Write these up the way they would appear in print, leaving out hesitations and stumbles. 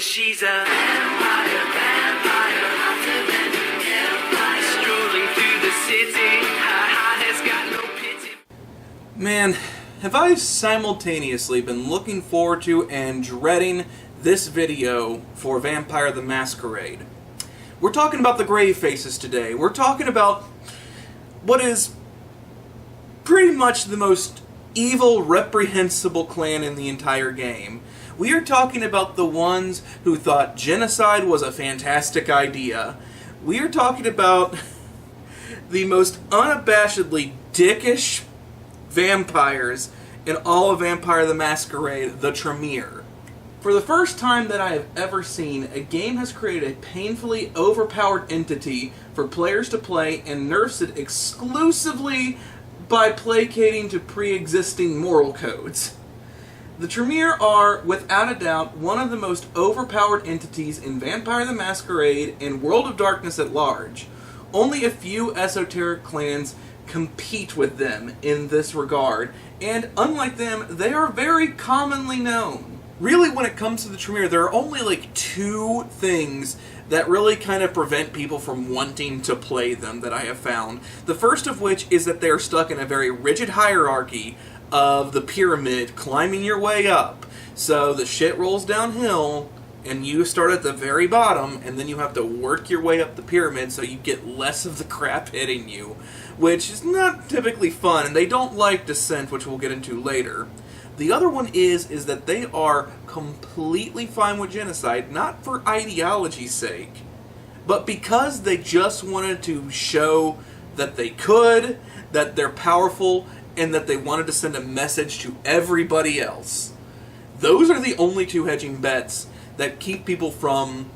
'cause she's a vampire, strolling through the city, has got no pity. Man, have I simultaneously been looking forward to and dreading this video for Vampire the Masquerade. We're talking about the Grave Faces today. We're talking about what is pretty much the most evil, reprehensible clan in the entire game. We are talking about the ones who thought genocide was a fantastic idea. We are talking about the most unabashedly dickish vampires in all of Vampire the Masquerade, the Tremere. For the first time that I have ever seen, a game has created a painfully overpowered entity for players to play and nerfs it exclusively by placating to pre-existing moral codes. The Tremere are, without a doubt, one of the most overpowered entities in Vampire the Masquerade and World of Darkness at large. Only a few esoteric clans compete with them in this regard, and unlike them, they are very commonly known. Really, when it comes to the Tremere, there are only like two things that really kind of prevent people from wanting to play them that I have found. The first of which is that they are stuck in a very rigid hierarchy of the pyramid, climbing your way up. So the shit rolls downhill, and you start at the very bottom, and then you have to work your way up the pyramid so you get less of the crap hitting you, which is not typically fun, and they don't like Descent, which we'll get into later. The other one is that they are completely fine with genocide, not for ideology's sake, but because they just wanted to show that they could, that they're powerful, and that they wanted to send a message to everybody else. Those are the only two hedging bets that keep people from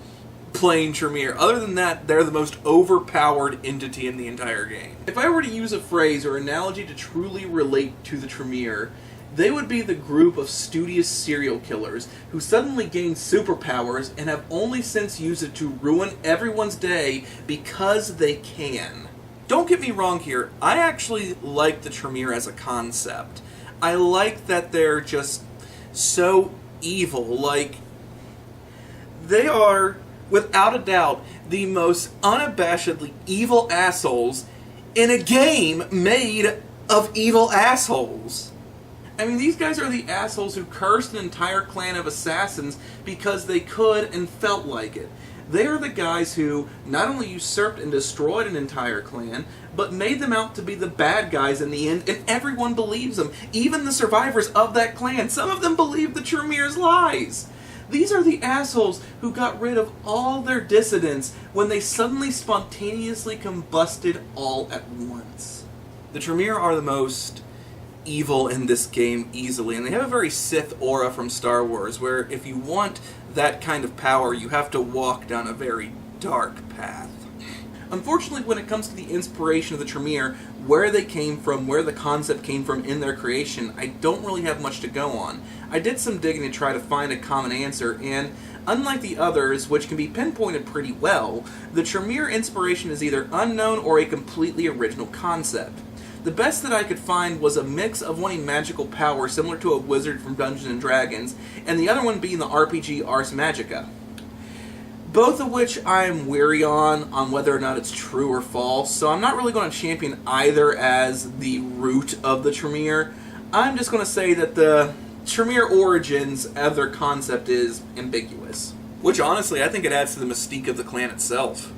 playing Tremere. Other than that, they're the most overpowered entity in the entire game. If I were to use a phrase or analogy to truly relate to the Tremere, they would be the group of studious serial killers who suddenly gain superpowers and have only since used it to ruin everyone's day because they can. Don't get me wrong here, I actually like the Tremere as a concept. I like that they're just so evil. Like, they are, without a doubt, the most unabashedly evil assholes in a game made of evil assholes. I mean, these guys are the assholes who cursed an entire clan of assassins because they could and felt like it. They are the guys who not only usurped and destroyed an entire clan, but made them out to be the bad guys in the end, and everyone believes them. Even the survivors of that clan, some of them believe the Tremere's lies. These are the assholes who got rid of all their dissidents when they suddenly spontaneously combusted all at once. The Tremere are the most evil in this game easily, and they have a very Sith aura from Star Wars, where if you want that kind of power, you have to walk down a very dark path. Unfortunately, when it comes to the inspiration of the Tremere, where they came from, where the concept came from in their creation, I don't really have much to go on. I did some digging to try to find a common answer, and unlike the others, which can be pinpointed pretty well, the Tremere inspiration is either unknown or a completely original concept. The best that I could find was a mix of wanting magical power similar to a wizard from Dungeons & Dragons, and the other one being the RPG Ars Magica. Both of which I am weary on whether or not it's true or false, so I'm not really going to champion either as the root of the Tremere. I'm just going to say that the Tremere origins of their concept is ambiguous. Which honestly, I think it adds to the mystique of the clan itself.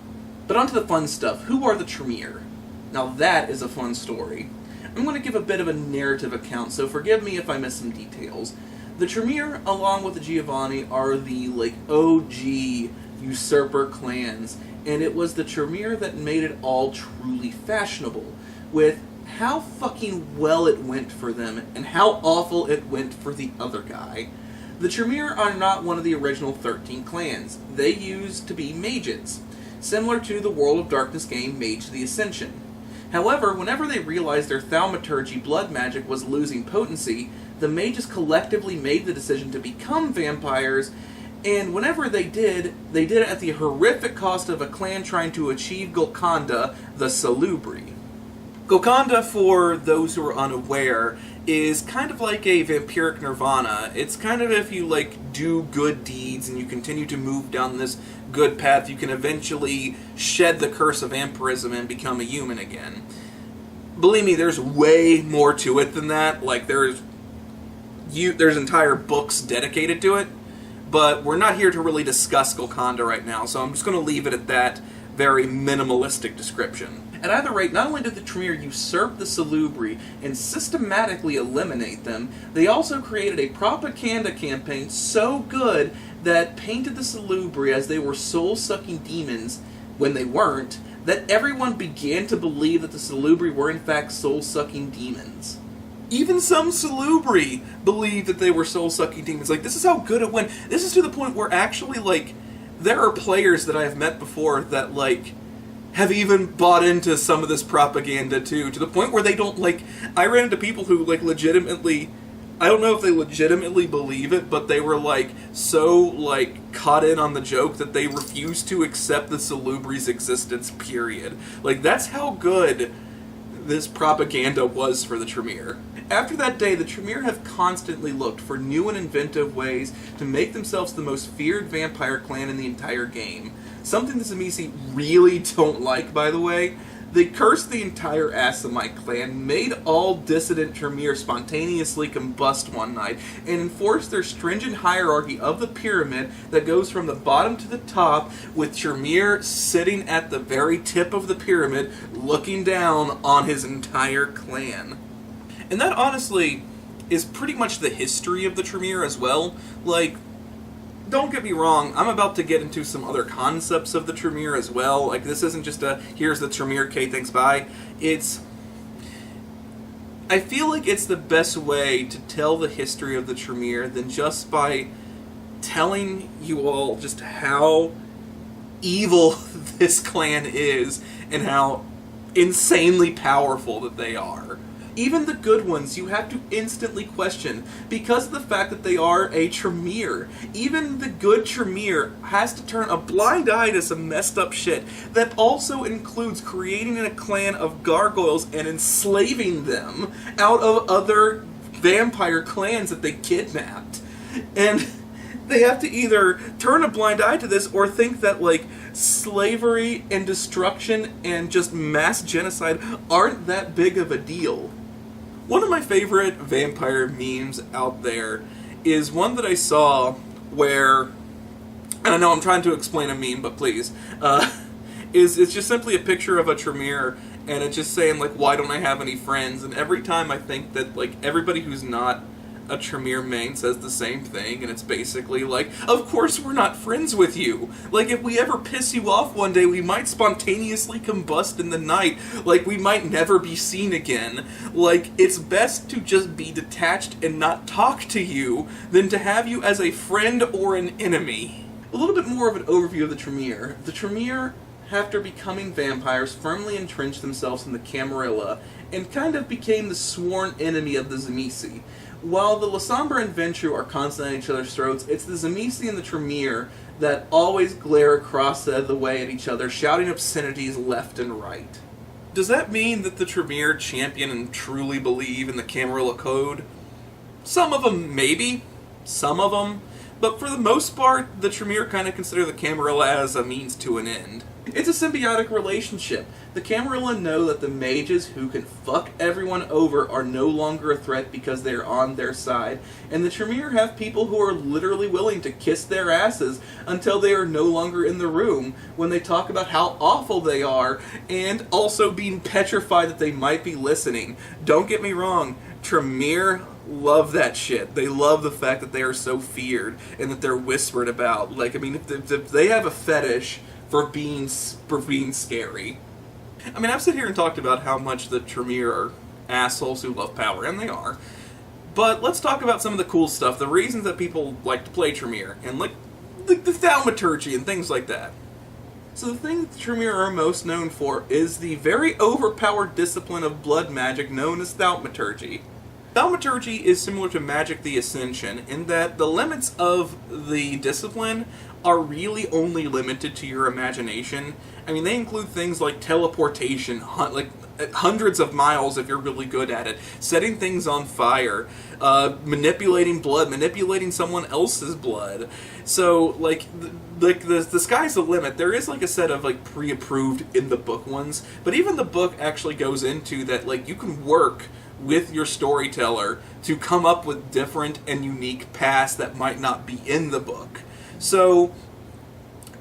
But on to the fun stuff. Who are the Tremere? Now that is a fun story. I'm going to give a bit of a narrative account, so forgive me if I miss some details. The Tremere, along with the Giovanni, are the OG usurper clans, and it was the Tremere that made it all truly fashionable, with how fucking well it went for them, and how awful it went for the other guy. The Tremere are not one of the original 13 clans. They used to be mages, similar to the World of Darkness game Mage the Ascension. However, whenever they realized their thaumaturgy blood magic was losing potency, the mages collectively made the decision to become vampires, and whenever they did it at the horrific cost of a clan trying to achieve Golconda, the Salubri. Golconda, for those who are unaware, is kind of like a vampiric nirvana. It's kind of if you, like, do good deeds and you continue to move down this good path, you can eventually shed the curse of vampirism and become a human again. Believe me, there's way more to it than that. Like, there's entire books dedicated to it, but we're not here to really discuss Golconda right now, so I'm just going to leave it at that very minimalistic description. At either rate, not only did the Tremere usurp the Salubri and systematically eliminate them, they also created a propaganda campaign so good that painted the Salubri as they were soul-sucking demons when they weren't, that everyone began to believe that the Salubri were in fact soul-sucking demons. Even some Salubri believed that they were soul-sucking demons. Like, this is how good it went. This is to the point where actually, like, there are players that I have met before that, like, have even bought into some of this propaganda, too, to the point where they don't, like, I ran into people who, like, legitimately, I don't know if they legitimately believe it, but they were, like, so, like, caught in on the joke that they refused to accept the Salubri's existence, period. Like, that's how good this propaganda was for the Tremere. After that day, the Tremere have constantly looked for new and inventive ways to make themselves the most feared vampire clan in the entire game. Something the Tzimisce really don't like, by the way. They cursed the entire Assamite clan, made all dissident Tremere spontaneously combust one night, and enforced their stringent hierarchy of the pyramid that goes from the bottom to the top, with Tremere sitting at the very tip of the pyramid, looking down on his entire clan. And that, honestly, is pretty much the history of the Tremere as well. Like, don't get me wrong, I'm about to get into some other concepts of the Tremere as well. Like, this isn't just a, here's the Tremere, okay, thanks, bye. I feel like it's the best way to tell the history of the Tremere than just by telling you all just how evil this clan is and how insanely powerful that they are. Even the good ones you have to instantly question because of the fact that they are a Tremere. Even the good Tremere has to turn a blind eye to some messed up shit that also includes creating a clan of gargoyles and enslaving them out of other vampire clans that they kidnapped. And they have to either turn a blind eye to this or think that, like, slavery and destruction and just mass genocide aren't that big of a deal. One of my favorite vampire memes out there is one that I saw where, and I know I'm trying to explain a meme, but please, it's just simply a picture of a Tremere, and it's just saying, like, why don't I have any friends? And every time I think that, like, everybody who's not a Tremere main says the same thing, and it's basically like, of course we're not friends with you. Like, if we ever piss you off one day, we might spontaneously combust in the night. Like, we might never be seen again. Like, it's best to just be detached and not talk to you than to have you as a friend or an enemy. A little bit more of an overview of the Tremere. The Tremere, after becoming vampires, firmly entrenched themselves in the Camarilla and kind of became the sworn enemy of the Tzimisce. While the Lasombra and Ventrue are constantly at each other's throats, it's the Tzimisce and the Tremere that always glare across the way at each other, shouting obscenities left and right. Does that mean that the Tremere champion and truly believe in the Camarilla Code? Some of them, maybe. Some of them. But for the most part, the Tremere kind of consider the Camarilla as a means to an end. It's a symbiotic relationship. The Camarilla know that the mages who can fuck everyone over are no longer a threat because they're on their side, and the Tremere have people who are literally willing to kiss their asses until they are no longer in the room when they talk about how awful they are, and also being petrified that they might be listening. Don't get me wrong, Tremere love that shit. They love the fact that they are so feared and that they're whispered about. Like, I mean, if they have a fetish for being scary. I mean, I've sit here and talked about how much the Tremere are assholes who love power, and they are. But let's talk about some of the cool stuff, the reasons that people like to play Tremere, and like the thaumaturgy and things like that. So the thing the Tremere are most known for is the very overpowered discipline of blood magic known as thaumaturgy. Thaumaturgy is similar to Magic the Ascension in that the limits of the discipline are really only limited to your imagination. I mean, they include things like teleportation, like hundreds of miles if you're really good at it, setting things on fire, manipulating blood, manipulating someone else's blood. So, the sky's the limit. There is, like, a set of, like, pre-approved in the book ones, but even the book actually goes into that, like, you can work with your storyteller to come up with different and unique paths that might not be in the book. So,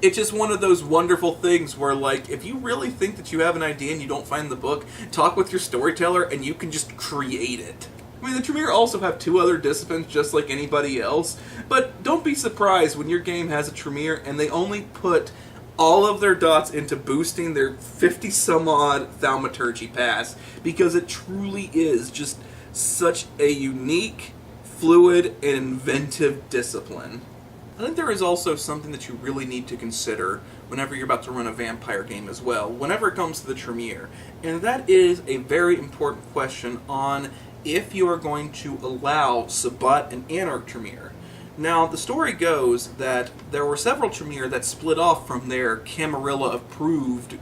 it's just one of those wonderful things where, like, if you really think that you have an idea and you don't find the book, talk with your storyteller and you can just create it. I mean, the Tremere also have 2 other disciplines just like anybody else, but don't be surprised when your game has a Tremere and they only put all of their dots into boosting their 50-some-odd thaumaturgy pass, because it truly is just such a unique, fluid, and inventive discipline. I think there is also something that you really need to consider whenever you're about to run a vampire game as well, whenever it comes to the Tremere, and that is a very important question on if you are going to allow Sabbat and Anarch Tremere. Now, the story goes that there were several Tremere that split off from their Camarilla-approved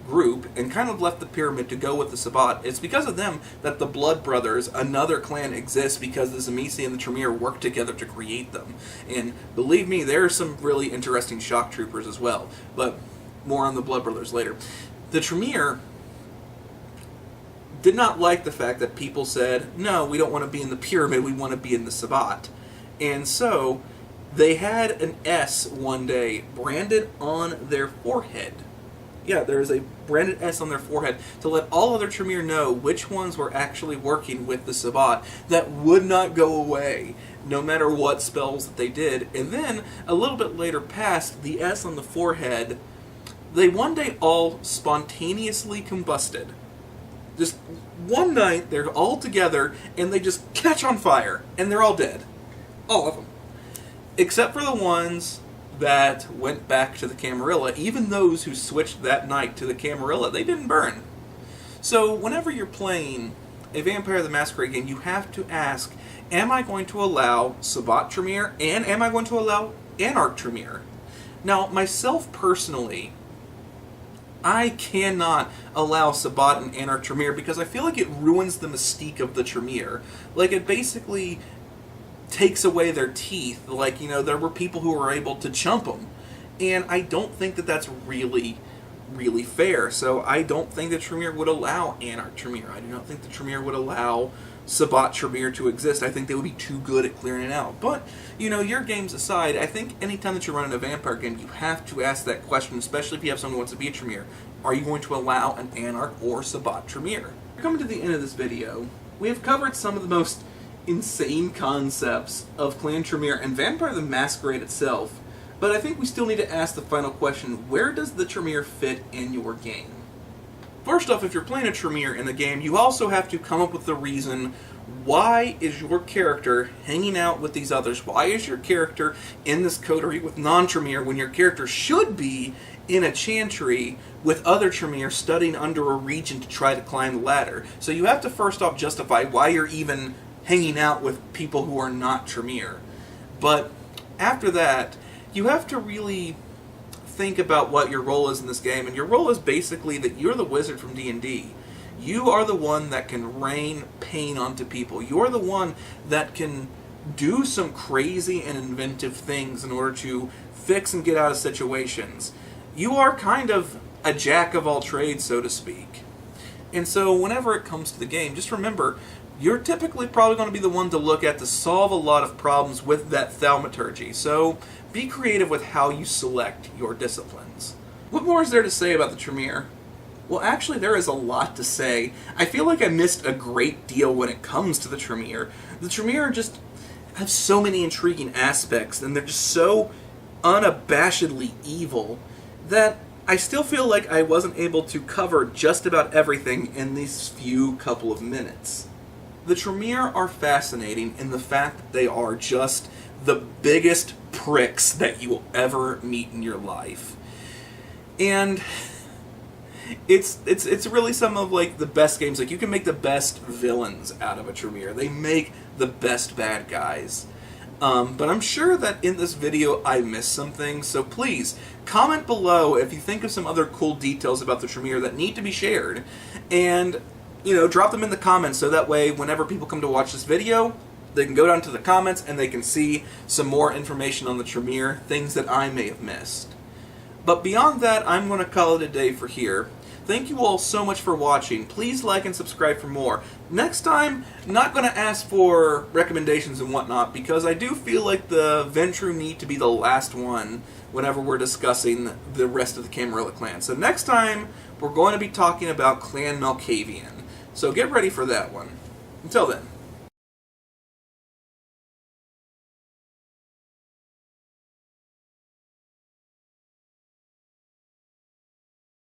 group and kind of left the pyramid to go with the Sabbat. It's because of them that the Blood Brothers, another clan, exists, because the Tzimisce and the Tremere worked together to create them. And believe me, there are some really interesting shock troopers as well, but more on the Blood Brothers later. The Tremere did not like the fact that people said, no, we don't want to be in the pyramid, we want to be in the Sabbat. And so they had an S one day branded on their forehead. Yeah, there is a branded S on their forehead to let all other Tremere know which ones were actually working with the Sabbat. That would not go away, no matter what spells that they did. And then, a little bit later past the S on the forehead, they one day all spontaneously combusted. Just one night, they're all together, and they just catch on fire, and they're all dead. All of them. Except for the ones that went back to the Camarilla. Even those who switched that night to the Camarilla, they didn't burn. So whenever you're playing a Vampire the Masquerade game, you have to ask, am I going to allow Sabbat Tremere, and am I going to allow Anarch Tremere? Now, myself personally, I cannot allow Sabbat and Anarch Tremere because I feel like it ruins the mystique of the Tremere. Like, it basically takes away their teeth. Like, you know, there were people who were able to chump them, and I don't think that that's really fair. So I don't think that Tremere would allow Anarch Tremere. I do not think the Tremere would allow Sabbat Tremere to exist. I think they would be too good at clearing it out. But, you know, your games aside, I think anytime that you're running a vampire game, you have to ask that question, especially if you have someone who wants to be a Tremere. Are you going to allow an Anarch or Sabbat Tremere? We're coming to the end of this video. We have covered some of the most insane concepts of Clan Tremere and Vampire the Masquerade itself, but I think we still need to ask the final question: where does the Tremere fit in your game? First off, if you're playing a Tremere in the game, you also have to come up with the reason, why is your character hanging out with these others? Why is your character in this coterie with non-Tremere when your character should be in a chantry with other Tremere studying under a regent to try to climb the ladder? So you have to first off justify why you're even hanging out with people who are not Tremere. But after that, you have to really think about what your role is in this game, and your role is basically that you're the wizard from D&D. You are the one that can rain pain onto people. You're the one that can do some crazy and inventive things in order to fix and get out of situations. You are kind of a jack of all trades, so to speak. And so whenever it comes to the game, just remember, you're typically probably going to be the one to look at to solve a lot of problems with that thaumaturgy. So be creative with how you select your disciplines. What more is there to say about the Tremere? Well, actually, there is a lot to say. I feel like I missed a great deal when it comes to the Tremere. The Tremere just have so many intriguing aspects, and they're just so unabashedly evil that I still feel like I wasn't able to cover just about everything in these few couple of minutes. The Tremere are fascinating in the fact that they are just the biggest pricks that you will ever meet in your life. And it's really some of, like, the best games. Like, you can make the best villains out of a Tremere. They make the best bad guys. But I'm sure that in this video I missed some things, so please comment below if you think of some other cool details about the Tremere that need to be shared, and drop them in the comments so that way whenever people come to watch this video, they can go down to the comments and they can see some more information on the Tremere, things that I may have missed. But beyond that, I'm going to call it a day for here. Thank you all so much for watching. Please like and subscribe for more. Next time, not going to ask for recommendations and whatnot, because I do feel like the Ventrue need to be the last one whenever we're discussing the rest of the Camarilla clan. So next time, we're going to be talking about Clan Malkavian. So get ready for that one. Until then.